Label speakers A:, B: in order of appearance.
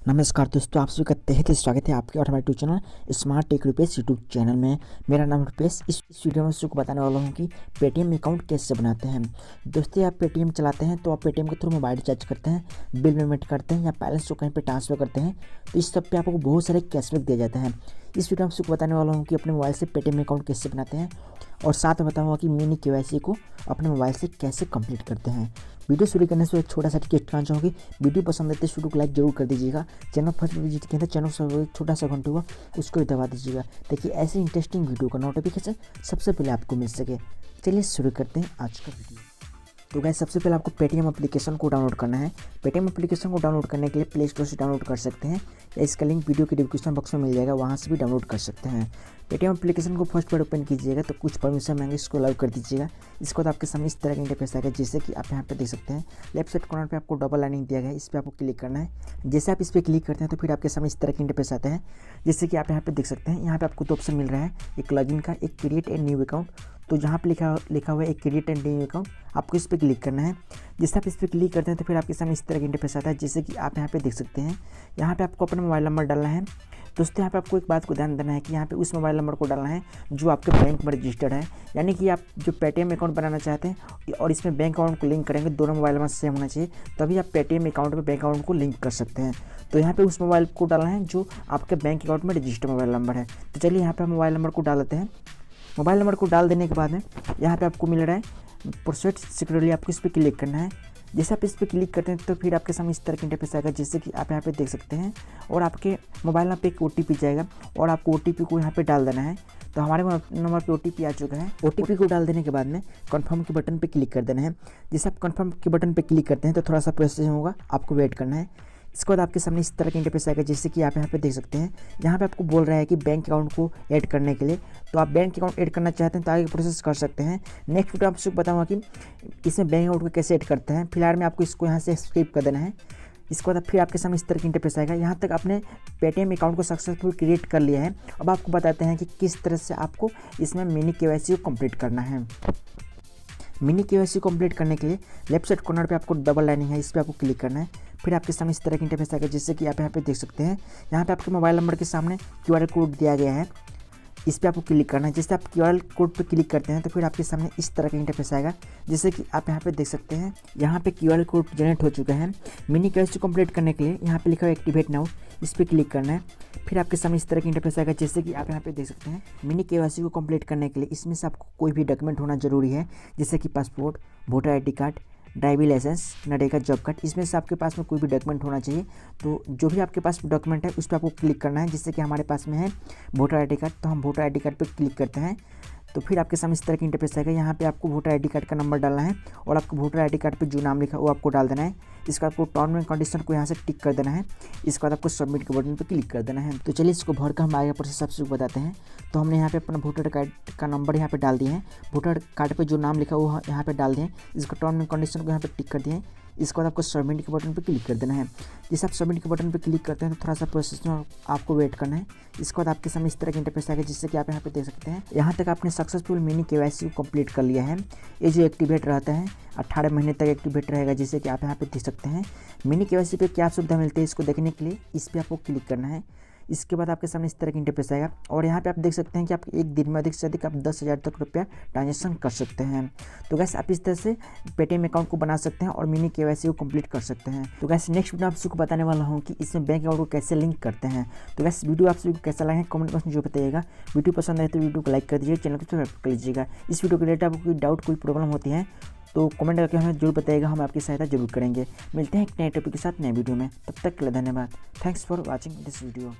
A: नमस्कार दोस्तों, आप सभी का तहे दिल से स्वागत है आपके और हमारे YouTube channel smart tech Rupesh YouTube channel में। मेरा नाम रुपेश। इस वीडियो में आपको बताने वाला हूं कि पेटीएम अकाउंट कैसे बनाते हैं। दोस्तों, आप पेटीएम चलाते हैं तो आप पेटीएम के थ्रू मोबाइल रिचार्ज करते हैं, बिल पेमेंट करते हैं या बैलेंस को कहीं पर ट्रांसफर करते हैं तो इस सब पे आपको बहुत सारे कैशबैक दिए जाते हैं। इस वीडियो में आपको बताने वाला हूँ कि अपने मोबाइल से पेटीएम अकाउंट कैसे बनाते हैं और साथ में बताऊँगा कि मिनी केवाईसी को अपने मोबाइल से कैसे कंप्लीट करते हैं। वीडियो शुरू करने से एक छोटा सा रिक्वेस्ट करना चाहूँगी, वीडियो पसंद आते वीडियो को लाइक जरूर कर दीजिएगा। चैनल फर्स्ट विजिट किया था, चैनल से छोटा सा घंटे हुआ उसको भी दबा दीजिएगा ताकि ऐसे इंटरेस्टिंग वीडियो का नोटिफिकेशन सबसे पहले आपको मिल सके। चलिए शुरू करते हैं आज का वीडियो। तो गाइस, सबसे पहले आपको पेटीएम एप्लीकेशन को डाउनलोड करना है। पेटीएम एप्लीकेशन को डाउनलोड करने के लिए प्ले स्टोर से डाउनलोड कर सकते हैं या इसका लिंक वीडियो के डिस्क्रिप्शन बॉक्स में मिल जाएगा, वहाँ से भी डाउनलोड कर सकते हैं। पेटीएम एप्लीकेशन को फर्स्ट बार ओपन कीजिएगा तो कुछ परमिशन मांगे, इसको अलाउ कर दीजिएगा। इसके बाद आपके सामने इस तरह का इंटरफेस आएगा, जैसे कि आप यहाँ पे देख सकते हैं। लेफ्ट साइड कॉर्नर पे आपको डबल लाइनिंग दिया गया है, इस पर आपको क्लिक करना है। जैसे आप इस पर क्लिक करते हैं तो फिर आपके सामने इस तरह का इंटरफेस आता है, जैसे कि आप यहाँ पे देख सकते हैं। यहाँ पे आपको दो ऑप्शन मिल रहा है, एक लॉगिन का, एक क्रिएट एंड न्यू अकाउंट। तो जहाँ पे लिखा हुआ है एक क्रिएट एंड न्यू अकाउंट, आपको इस पर क्लिक करना है। जैसे आप इस पर क्लिक करते हैं तो फिर आपके सामने इस तरह का इंटरफेस आता है, जैसे कि आप यहाँ पे देख सकते हैं। यहाँ पे आपको अपना मोबाइल नंबर डालना है। दोस्तों, यहाँ पे आपको एक बात को ध्यान देना है कि यहाँ पे उस मोबाइल नंबर को डालना है जो आपके बैंक में रजिस्टर्ड है, यानी कि आप जो पेटीएम अकाउंट बनाना चाहते हैं और इसमें बैंक अकाउंट को लिंक करेंगे, दोनों मोबाइल नंबर सेम होना चाहिए, तभी आप पेटीएम अकाउंट में बैंक अकाउंट को लिंक कर सकते हैं। तो यहाँ पे उस मोबाइल को डालना है जो आपके बैंक अकाउंट में रजिस्टर्ड मोबाइल नंबर है। तो चलिए यहाँ पे हम मोबाइल नंबर को डाल देते हैं। मोबाइल नंबर को डाल देने के बाद में यहाँ पे आपको मिल रहा है प्रोसेस सिक्योरली, आपको इस पर क्लिक करना है। जैसे आप इस पर क्लिक करते हैं तो फिर आपके सामने इस तरह का इंटरफेस आएगा, जैसे कि आप यहाँ पे देख सकते हैं। और आपके मोबाइल नंबर पे एक OTP जाएगा और आपको OTP को यहाँ पे डाल देना है। तो हमारे नंबर पे OTP आ चुका है। OTP को डाल देने के बाद में कन्फर्म के बटन पे क्लिक कर देना है। जैसे आप कन्फर्म के बटन पे क्लिक करते हैं तो थोड़ा सा प्रोसेस होगा, आपको वेट करना है। इसके बाद आपके सामने इस तरह का इंटरफेस आएगा, जैसे कि आप यहाँ पे देख सकते हैं। यहाँ पे आपको बोल रहा है कि बैंक अकाउंट को ऐड करने के लिए, तो आप बैंक अकाउंट ऐड करना चाहते हैं तो आगे प्रोसेस कर सकते हैं। नेक्स्ट वीडियो आपको बताऊंगा कि इसमें बैंक अकाउंट को कैसे ऐड करते हैं। फिलहाल में आपको इसको यहाँ से स्किप कर देना है। इसके बाद फिर आपके सामने इस तरह की इंटरफेस आएगा। यहाँ तक आपने पेटीएम अकाउंट को सक्सेसफुल क्रिएट कर लिया है। अब आपको बताते हैं कि किस तरह से आपको इसमें मिनी केवाईसी को कंप्लीट करना है। मिनी केवाईसी कंप्लीट करने के लिए लेफ्ट साइड कॉर्नर पे आपको डबल लाइनिंग है, इस पर आपको क्लिक करना है। फिर आपके सामने इस तरह की इंटरफेस आएगा, जैसे कि आप यहाँ पे देख सकते हैं। यहाँ पे आपके मोबाइल नंबर के सामने QR कोड दिया गया है, इस पर आपको क्लिक करना है। जैसे आप QR कोड पे क्लिक करते हैं तो फिर आपके सामने इस तरह का इंटरफेस आएगा, जैसे कि आप यहाँ पे देख सकते हैं। यहाँ पे QR कोड जनरेट हो चुका है। मिनी केवाईसी कंप्लीट करने के लिए यहाँ पे लिखा हुआ एक्टिवेट नाउ, इस पर क्लिक करना है। फिर आपके सामने इस तरह की इंटरफेस आएगा, जैसे कि आप यहाँ पे देख सकते हैं। मिनी केवाईसी को कंप्लीट करने के लिए इसमें से आपको कोई भी डॉक्यूमेंट होना जरूरी है, जैसे कि passport, voter ID card, driving licence, NREGA job card. इसमें से आपके पास में कोई भी डॉक्यूमेंट होना चाहिए। तो जो भी आपके पास डॉक्यूमेंट है उस पर आपको क्लिक करना है। जैसे कि हमारे पास में है वोटर ID कार्ड, तो हम वोटर ID कार्ड पर क्लिक करते हैं। तो फिर आपके सामने इस तरह की इंटरफेस आएगा। यहाँ पे आपको वोटर ID कार्ड का नंबर डालना है और आपको वोटर ID कार्ड पे जो नाम लिखा है वो आपको डाल देना है। इसका आपको टर्म एंड कंडीशन को यहाँ से टिक कर देना है। इसके बाद आपको सबमिट के बटन पे क्लिक कर देना है। तो चलिए इसको भर कर हम आगे प्रोसेस आपसे बताते हैं। तो हमने यहाँ पे अपना वोटर कार्ड का नंबर यहाँ पे डाल दिए हैं, वोटर कार्ड पे जो नाम लिखा है वो यहाँ पे डाल दिए। इसका टर्म एंड कंडीशन को यहाँ पे टिक कर दिए। इसके बाद आपको सबमिट के बटन पे क्लिक कर देना है। जैसे आप सबमिट के बटन पे क्लिक करते हैं तो थोड़ा सा प्रोसेस में आपको वेट करना है। इसके बाद आपके सामने इस तरह का इंटरफेस आएगा, जिससे कि आप यहाँ पे देख सकते हैं। यहाँ तक आपने सक्सेसफुल मिनी केवाईसी को कंप्लीट कर लिया है। ये जो एक्टिवेट रहता है 18 महीने तक एक्टिवेट रहेगा, जैसे कि आप यहाँ पे देख सकते हैं। मिनी केवाईसी पे क्या सुविधा मिलती है इसको देखने के लिए इस पर आपको क्लिक करना है। इसके बाद आपके सामने इस तरह की इंटरफेस आएगा और यहाँ पे आप देख सकते हैं कि आप एक दिन में अधिक से अधिक आप 10,000 तक रुपया ट्रांजेक्शन कर सकते हैं। तो गैस आप इस तरह से पेटीएम अकाउंट को बना सकते हैं और मिनी केवाईसी को कंप्लीट कर सकते हैं। तो गैस नेक्स्ट वीडियो आपको बताने वाला हूँ कि इसमें बैंक अकाउंट को कैसे लिंक करते हैं। तो गैस वीडियो आप सभी को कैसा लगा है कमेंट बॉक्स में जो बताइएगा। वीडियो पसंद आए तो वीडियो को लाइक कर दीजिए, चैनल को सब्सक्राइब कर लीजिएगा। इस वीडियो के रिलेटेड आपको कोई डाउट, कोई प्रॉब्लम होती है तो कमेंट करके हमें जरूर बताइएगा, हम आपकी सहायता जरूर करेंगे। मिलते हैं एक नए टॉपिक के साथ नए वीडियो में, तब तक के लिए धन्यवाद। Thanks for watching this video.